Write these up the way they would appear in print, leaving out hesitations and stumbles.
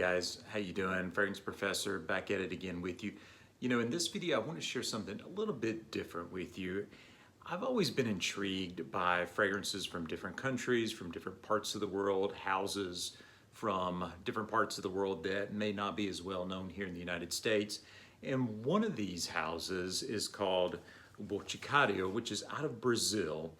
guys, how you doing? Fragrance Professor back at it again with you. In this video I want to share something a little bit different with you. I've always been intrigued by fragrances from different countries, from different parts of the world, houses from different parts of the world that may not be as well known here in the United States. And one of these houses is called Boticário, which is out of Brazil.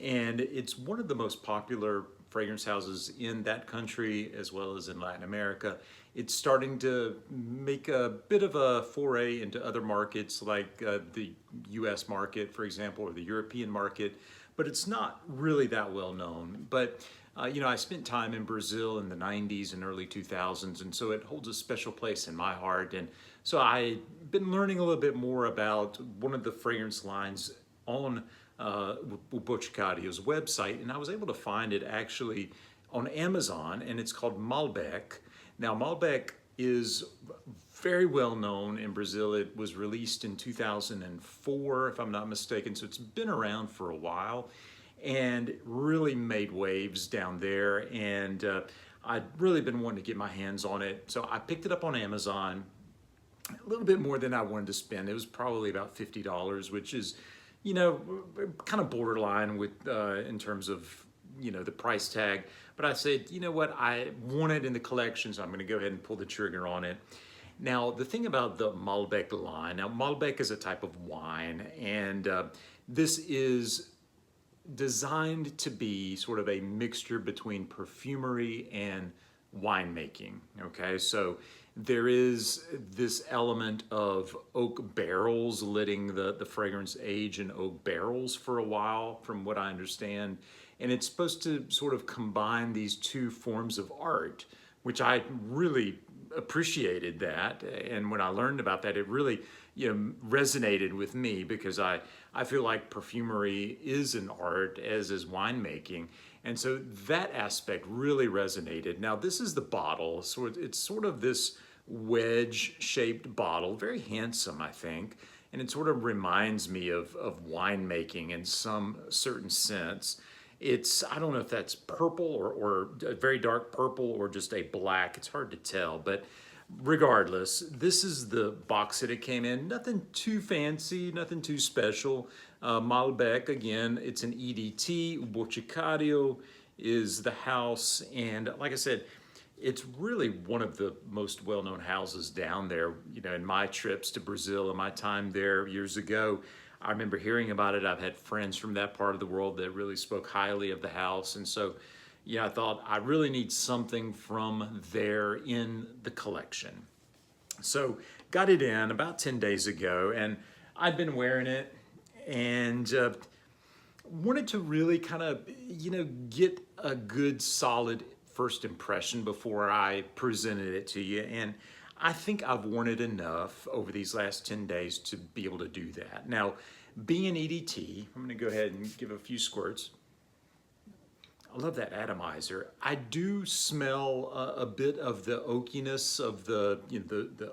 And it's one of the most popular fragrance houses in that country as well as in Latin America. It's starting to make a bit of a foray into other markets like the US market, for example, or the European market, but it's not really that well known. But I spent time in Brazil in the 90s and early 2000s, and so it holds a special place in my heart. And so I've been learning a little bit more about one of the fragrance lines on Boticário's website, and I was able to find it actually on Amazon, and it's called Malbec. Now, Malbec is very well known in Brazil. It was released in 2004, if I'm not mistaken, so it's been around for a while and really made waves down there, and I'd really been wanting to get my hands on it, so I picked it up on Amazon. A little bit more than I wanted to spend. It was probably about $50, which is kind of borderline with in terms of the price tag. But I said, you know what, I want it in the collection, so I'm going to go ahead and pull the trigger on it. Now, the thing about the Malbec line, now Malbec is a type of wine, and this is designed to be sort of a mixture between perfumery and winemaking. Okay, so there is this element of oak barrels, letting the fragrance age in oak barrels for a while, from what I understand. And it's supposed to sort of combine these two forms of art, which I really appreciated that. And when I learned about that, it really resonated with me, because I feel like perfumery is an art, as is winemaking. And so that aspect really resonated. Now, this is the bottle. So it's sort of this wedge-shaped bottle, very handsome, I think. And it sort of reminds me of winemaking in some certain sense. I don't know if that's purple or a very dark purple or just a black. It's hard to tell, but regardless, this is the box that it came in. Nothing too fancy, nothing too special. Malbec, again, it's an EDT. Boticário is the house, and like I said, it's really one of the most well-known houses down there. In my trips to Brazil and my time there years ago, I remember hearing about it. I've had friends from that part of the world that really spoke highly of the house, and so I thought I really need something from there in the collection. So got it in about 10 days ago, and I'd been wearing it and wanted to really kind of, get a good solid first impression before I presented it to you. And I think I've worn it enough over these last 10 days to be able to do that. Now, being an EDT, I'm gonna go ahead and give a few squirts. I love that atomizer. I do smell a bit of the oakiness of the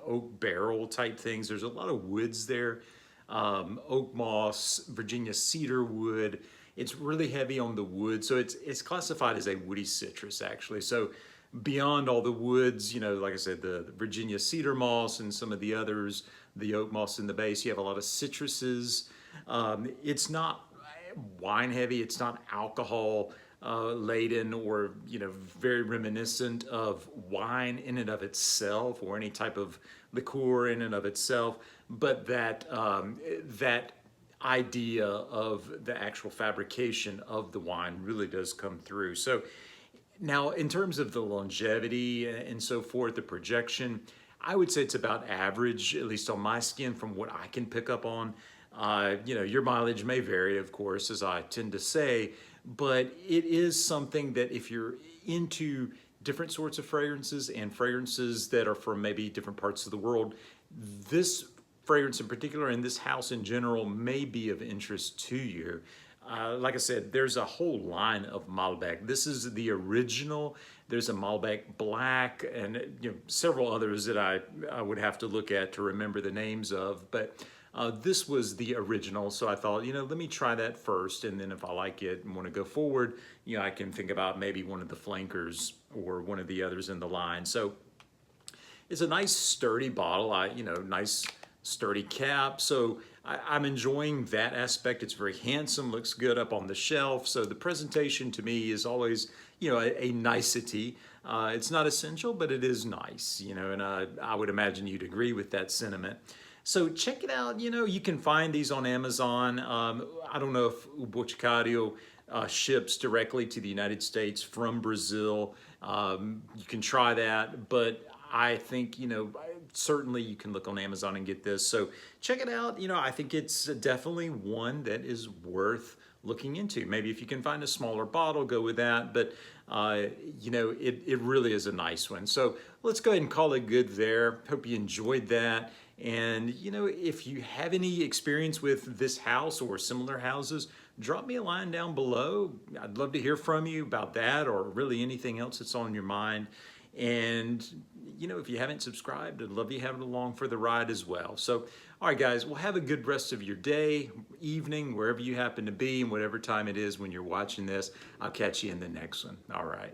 oak barrel type things. There's a lot of woods there. Oak moss, Virginia cedar wood. It's really heavy on the wood, so it's classified as a woody citrus, actually. So beyond all the woods, like I said, the Virginia cedar moss and some of the others, the oak moss in the base, you have a lot of citruses. It's not wine heavy, it's not alcohol laden or very reminiscent of wine in and of itself, or any type of liqueur in and of itself, but that idea of the actual fabrication of the wine really does come through. So now, in terms of the longevity and so forth, the projection, I would say it's about average, at least on my skin, from what I can pick up on. Your mileage may vary, of course, as I tend to say, but it is something that if you're into different sorts of fragrances and fragrances that are from maybe different parts of the world, this fragrance in particular, and this house in general, may be of interest to you. Like I said, there's a whole line of Malbec. This is the original. There's a Malbec Black and several others that I would have to look at to remember the names of, but this was the original. So I thought, let me try that first, and then if I like it and want to go forward, I can think about maybe one of the flankers or one of the others in the line. So It's a nice sturdy bottle. Nice sturdy cap. So I'm enjoying that aspect. It's very handsome, looks good up on the shelf. So the presentation to me is always, a nicety. It's not essential, but it is nice, and I would imagine you'd agree with that sentiment. So check it out. You can find these on Amazon. I don't know if o Boticário ships directly to the United States from Brazil. You can try that, but I think, certainly you can look on Amazon and get this. So check it out. I think it's definitely one that is worth looking into. Maybe if you can find a smaller bottle, go with that. But, it really is a nice one. So let's go ahead and call it good there. Hope you enjoyed that. And, if you have any experience with this house or similar houses, drop me a line down below. I'd love to hear from you about that or really anything else that's on your mind. And, if you haven't subscribed, I'd love you having along for the ride as well. So, all right, guys, well, have a good rest of your day, evening, wherever you happen to be, and whatever time it is when you're watching this. I'll catch you in the next one. All right.